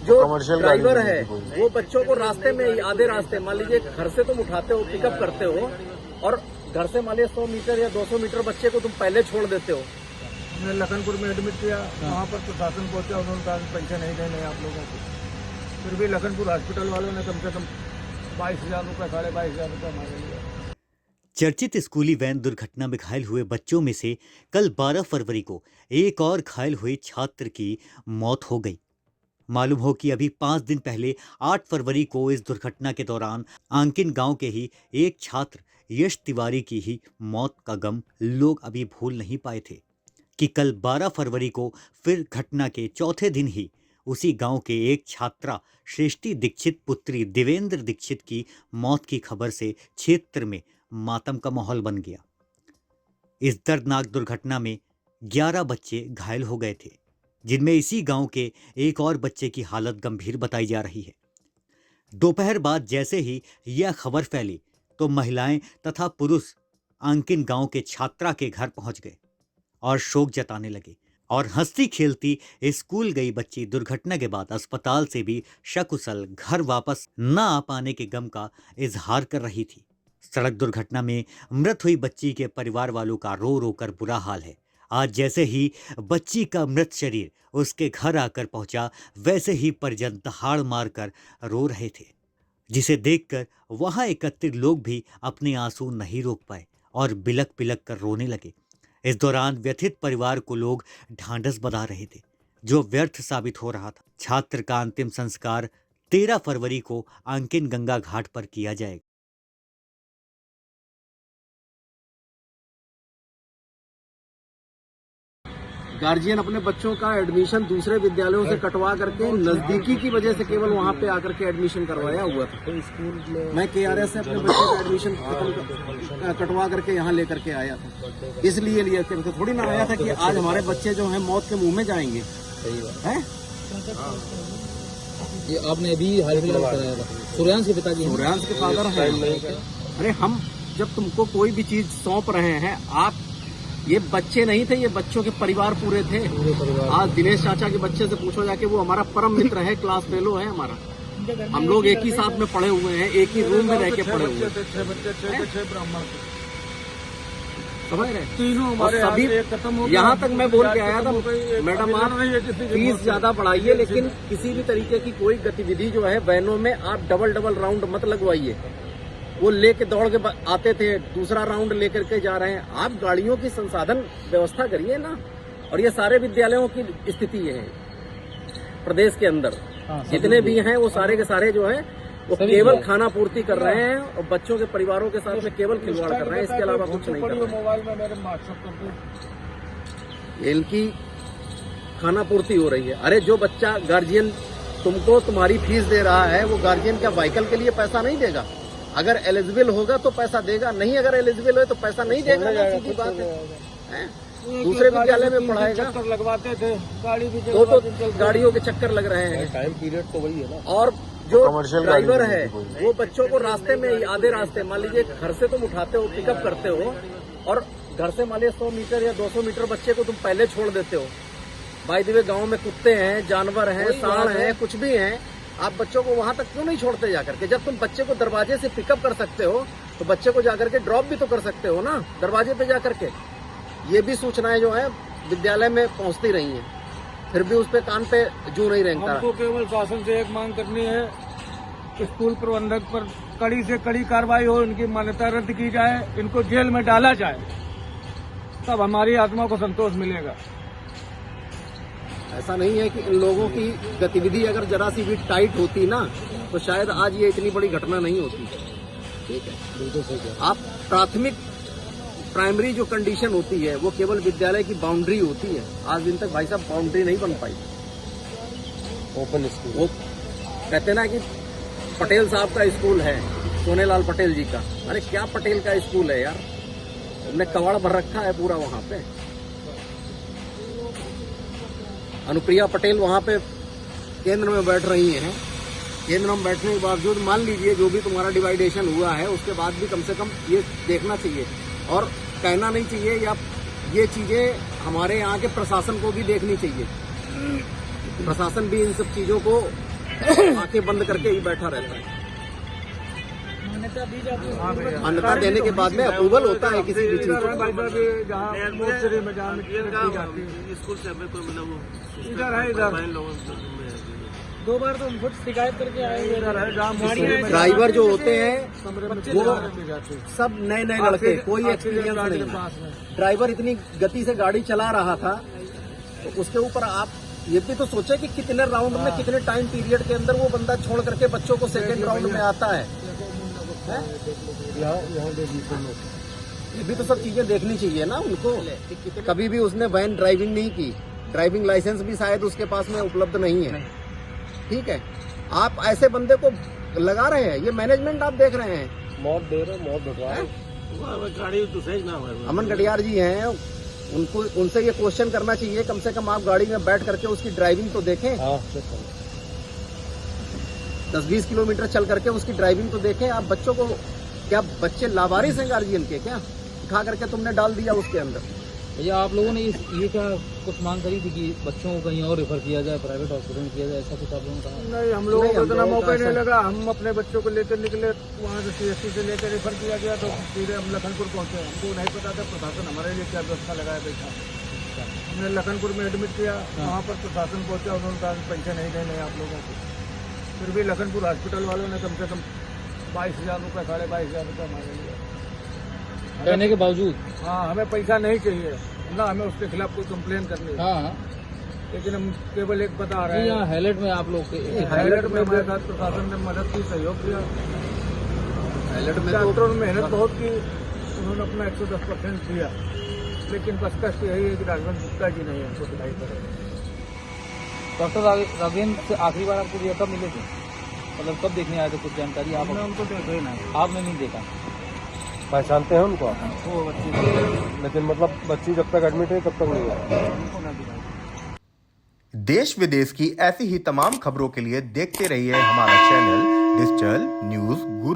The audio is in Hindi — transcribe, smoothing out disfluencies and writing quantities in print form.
जो ड्राइवर है वो बच्चों को रास्ते में ही आधे रास्ते, मान लीजिए घर से तुम उठाते हो, पिकअप करते हो और घर से मान लीजिए 100 मीटर या 200 मीटर बच्चे को तुम पहले छोड़ देते हो। हमने लखनपुर में एडमिट किया, वहाँ पर प्रशासन पहुंचा, उन्होंने कहा पेंशन नहीं देने आप लोगों को। फिर भी लखनपुर हॉस्पिटल वालों ने कम से कम 22,000 रुपये, 22,500 रुपये मांगे लिया। चर्चित स्कूली वैन दुर्घटना में घायल हुए बच्चों में से कल 12 फरवरी को एक और घायल हुए छात्र की मौत हो गई। मालूम हो कि अभी 5 दिन पहले 8 फरवरी को इस दुर्घटना के दौरान आंकिन गांव के ही एक छात्र यश तिवारी की ही मौत का गम लोग अभी भूल नहीं पाए थे कि कल 12 फरवरी को फिर घटना के चौथे दिन ही उसी गांव के एक छात्रा सृष्टि दीक्षित पुत्री देवेंद्र दीक्षित की मौत की खबर से क्षेत्र में मातम का माहौल बन गया। इस दर्दनाक दुर्घटना में 11 बच्चे घायल हो गए थे, जिनमें इसी गांव के एक और बच्चे की हालत गंभीर बताई जा रही है। दोपहर बाद जैसे ही यह खबर फैली तो महिलाएं तथा पुरुष आंकिन गांव के छात्रा के घर पहुंच गए और शोक जताने लगे और हंसती खेलती स्कूल गई बच्ची दुर्घटना के बाद अस्पताल से भी सकुशल घर वापस न आ पाने के गम का इजहार कर रही थी। सड़क दुर्घटना में मृत हुई बच्ची के परिवार वालों का रो रो कर बुरा हाल है। आज जैसे ही बच्ची का मृत शरीर उसके घर आकर पहुंचा, वैसे ही परिजन दहाड़ मारकर रो रहे थे, जिसे देखकर वहां एकत्रित लोग भी अपने आंसू नहीं रोक पाए और बिलक बिलक कर रोने लगे। इस दौरान व्यथित परिवार को लोग ढांढस बंधा रहे थे, जो व्यर्थ साबित हो रहा था। छात्र का अंतिम संस्कार 13 फरवरी को आंकिन गंगा घाट पर किया जाएगा। गार्जियन अपने बच्चों का एडमिशन दूसरे विद्यालयों से कटवा करके नजदीकी की वजह से केवल वहां पे आकर के एडमिशन करवाया हुआ था। मैं KRS से अपने बच्चों का एडमिशन कटवा करके यहाँ लेकर के आया था, इसलिए लिए थे, तो थोड़ी ना आया था कि आज हमारे बच्चे जो हैं मौत के मुंह में जाएंगे। हैं? ये आपने अभी हाल फिलहाल कराया था, सूर्यांश के पिताजी, सूर्यांश के फादर हैं। अरे हम जब तुमको कोई भी चीज सौंप रहे हैं, आप ये बच्चे नहीं थे, ये बच्चों के परिवार पूरे थे। आज दिनेश चाचा के बच्चे से पूछो जाके, वो हमारा परम मित्र है, क्लास फेलो है हमारा। हम लोग एक ही साथ में पढ़े हुए हैं, एक ही रूम में रह के पढ़े हुए हैं, समझ रहे? सभी यहाँ तक मैं बोल के आया था, मैडम आप फीस ज्यादा बढ़ाइए, लेकिन किसी भी तरीके की कोई गतिविधि जो है वैनों में आप डबल राउंड मत लगवाइए। वो लेके दौड़ के आते थे, दूसरा राउंड लेकर के जा रहे हैं। आप गाड़ियों की संसाधन व्यवस्था करिए ना। और ये सारे विद्यालयों की स्थिति है प्रदेश के अंदर, जितने भी हैं वो सारे के सारे जो है वो केवल खाना पूर्ति कर रहे हैं और बच्चों के परिवारों के साथ में केवल खिलवाड़ कर रहे हैं, इसके अलावा कुछ नहीं कर रहे हैं। इनकी खाना पूर्ति हो रही है। अरे जो बच्चा गार्जियन तुमको तुम्हारी फीस दे रहा है, वो गार्जियन क्या व्हीकल के लिए पैसा नहीं देगा? अगर एलिजिबल होगा तो पैसा देगा, नहीं अगर एलिजिबल हो तो पैसा नहीं देगा। सीधी बात है। दूसरे विद्यालय में पढ़ाएगा, चक्कर लगवाते थे, गाड़ी भी तो गाड़ियों के चक्कर लग रहे हैं। टाइम पीरियड तो वही है ना। और जो ड्राइवर है वो बच्चों को रास्ते में ही आधे रास्ते, मान लीजिए घर से तुम उठाते हो, पिकअप करते हो और घर से मान लीजिए 100 मीटर या 200 मीटर बच्चे को तुम पहले छोड़ देते हो। बाय द वे गाँव में कुत्ते हैं, जानवर हैं, सांड हैं, कुछ भी हैं, आप बच्चों को वहां तक क्यों नहीं छोड़ते जाकर के? जब तुम बच्चे को दरवाजे से पिकअप कर सकते हो तो बच्चे को जाकर के ड्रॉप भी तो कर सकते हो ना, दरवाजे पे जाकर के। ये भी सूचनाएं जो है विद्यालय में पहुंचती रही हैं, फिर भी उस पे कान पे जू नहीं रेंगता। हमको केवल शासन से एक मांग करनी है, स्कूल प्रबंधक पर कड़ी से कड़ी कार्रवाई हो, इनकी मान्यता रद्द की जाए, इनको जेल में डाला जाए, तब हमारी आत्मा को संतोष मिलेगा। ऐसा नहीं है कि इन लोगों की गतिविधि अगर जरा सी भी टाइट होती ना तो शायद आज ये इतनी बड़ी घटना नहीं होती। ठीक है, आप प्राइमरी जो कंडीशन होती है वो केवल विद्यालय की बाउंड्री होती है। आज दिन तक भाई साहब बाउंड्री नहीं बन पाई। ओपन स्कूल, वो कहते ना कि पटेल साहब का स्कूल है, सोनेलाल पटेल जी का। अरे क्या पटेल का स्कूल है यार, हमने कबाड़ भर रखा है पूरा वहां पे। अनुप्रिया पटेल वहां पे केंद्र में बैठ रही हैं। केंद्र में बैठने के बावजूद मान लीजिए जो भी तुम्हारा डिवाइडेशन हुआ है, उसके बाद भी कम से कम ये देखना चाहिए और कहना नहीं चाहिए, या ये चीजें हमारे यहाँ के प्रशासन को भी देखनी चाहिए। प्रशासन भी इन सब चीजों को आंखें बंद करके ही बैठा रहता है। मान्यता दी जाती है, मान्यता देने के बाद में अप्रूवल होता है किसी भी चीज भाई का। साहब ये जहाँ मोर्चरी में जहाँ मिट्टी रखी जाती है, स्कूल से हमें कोई मतलब इधर है, इधर दो बार तो हम खुद शिकायत करके आए हुए, इधर है जहाँ मोर्चरी में ड्राइवर जो होते हैं बच्चे वो जहाँ रखी जाती है। सब नए नए लड़के, कोई एक्सपीरियंस नहीं है। ड्राइवर इतनी गति से गाड़ी चला रहा था, तो उसके ऊपर आप ये भी तो सोचे कि कितने राउंड में, कितने टाइम पीरियड के अंदर वो बंदा छोड़ करके बच्चों को सेकंड राउंड में आता है। ये भी तो सब चीजें देखनी चाहिए ना उनको। कभी भी उसने वैन ड्राइविंग नहीं की, ड्राइविंग लाइसेंस भी शायद उसके पास में उपलब्ध नहीं है। ठीक है, आप ऐसे बंदे को लगा रहे हैं, ये मैनेजमेंट आप देख रहे हैं। मौत दे रहे, मौत भिजवा रहे। गाड़ी तो सही ना हुआ। अमन कटियार जी हैं, उनको उनसे ये क्वेश्चन करना चाहिए, कम से कम आप गाड़ी में बैठ करके उसकी ड्राइविंग तो देखें। 10-20 किलोमीटर चल करके उसकी ड्राइविंग तो देखें। आप बच्चों को, क्या बच्चे लावारिस हैं गार्जियन के? क्या उठा करके तुमने डाल दिया उसके अंदर? भैया आप लोगों ने ये क्या कुछ मांग करी थी कि बच्चों को कहीं और रेफर किया जाए, प्राइवेट हॉस्पिटल में किया जाए, ऐसा कुछ आप लोगों ने कहा? नहीं, हम लोगों को इतना मौका नहीं ऐसा- लगा। हम अपने बच्चों को लेकर निकले, वहाँ से CSC से लेकर रेफर किया गया, तो सीधे हम लखनपुर पहुँचे। हमको नहीं पता था प्रशासन हमारे लिए क्या व्यवस्था लगाया बैठा। हमने लखनपुर में एडमिट किया, वहाँ पर प्रशासन पहुँचा, उन्होंने कहा पैसे नहीं देने आप लोगों को। फिर भी लखनपुर हॉस्पिटल वालों ने कम से कम 22,000 रुपये, 22,500 रुपये मांगे लिए। कहने के बावजूद? हाँ, हमें पैसा नहीं चाहिए ना, हमें उसके खिलाफ कोई कंप्लेन करनी है। हाँ, लेकिन हम केवल एक बता रहे हैं, यहाँ हाईलाइट में आप लोग के हाईलाइट में हमारे साथ प्रशासन ने मदद की, सहयोग किया। पायलट में तो डॉक्टरों ने मेहनत बहुत की, उन्होंने अपना 110% दिया। लेकिन बस कष्ट यही है कि राघवेंद्र गुप्ता जी नहीं हमको दिखाई पड़े। डॉक्टर राघवेंद्र से आखिरी बार आपको ये कब मिले थे? मतलब कब देखने आए थे, कुछ जानकारी आप? हमने उनको देखा ही नहीं। आपने नहीं देखा? पहचानते हैं उनको, वो बच्चे लेकिन मतलब बच्ची जब तक एडमिट है तब तक नहीं है। उनको ना दिखाई। देश विदेश की ऐसी ही तमाम खबरों के लिए देखते रहिए हमारा चैनल डिजिटल न्यूज गुरु।